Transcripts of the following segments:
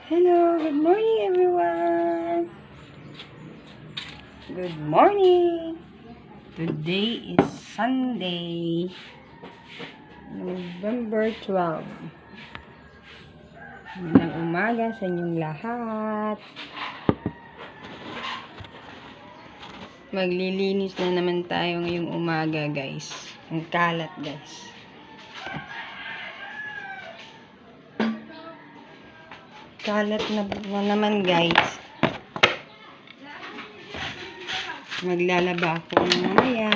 Hello, good morning everyone. Good morning. Today is Sunday, November 12. Magandang umaga sa inyong lahat. Maglilinis na naman tayo ngayong umaga, guys. Ang kalat, guys. Kalat na naman, guys. Maglalaba ako mamaya.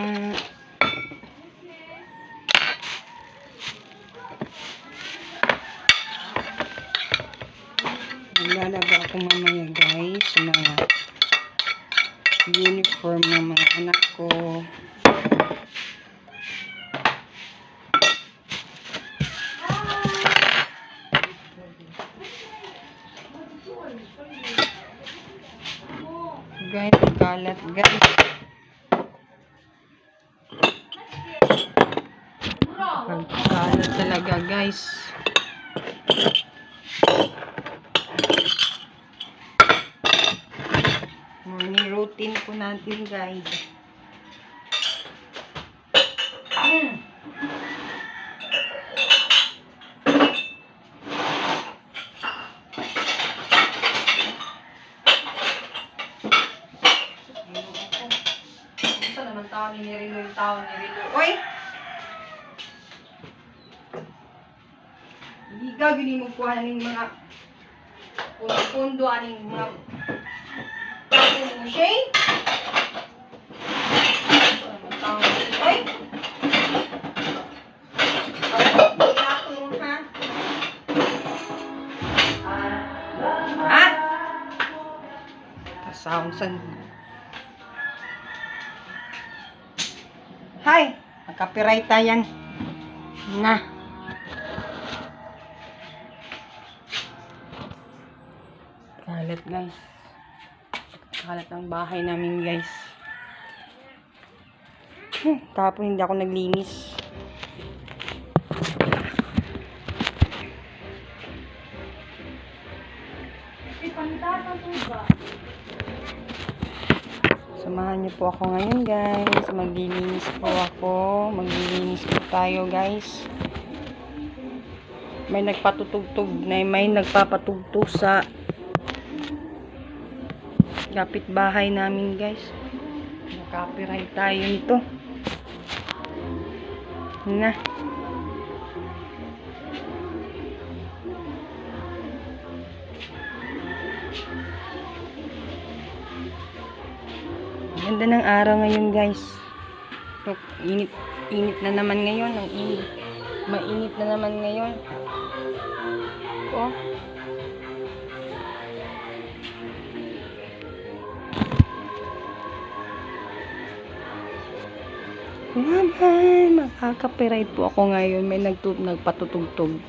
Maglalaba ako mamaya, guys, sa mga uniform ng mga anak ko. Guys, kalat, guys. Kalat talaga, guys. Morning routine po natin, guys. Ito naman tao ni Rilo, yung tao ni Rilo. Oy! Hindi ka gini mo kuha ng mga pundo aning mga tapo mo siya. Ito naman tao ni Rilo. Oy! Ha? Sound san. Hi, mag-copyright tayan. Na. Kalat, guys. Kalat ng bahay namin, guys. Tapos hindi ako naglinis. Samahan niyo po ako ngayon, guys. Maglilinis po ako. Maglilinis po tayo, guys. May nagpatutugtog na may nagpapatugtog sa kapitbahay namin, guys. Copyright tayo nito. Na. Ganda ng araw ngayon, guys. Init na naman ngayon. Ang init. Mainit na naman ngayon. Oh. Naman, makaka-copyright po ako ngayon. May nagpatutugtog.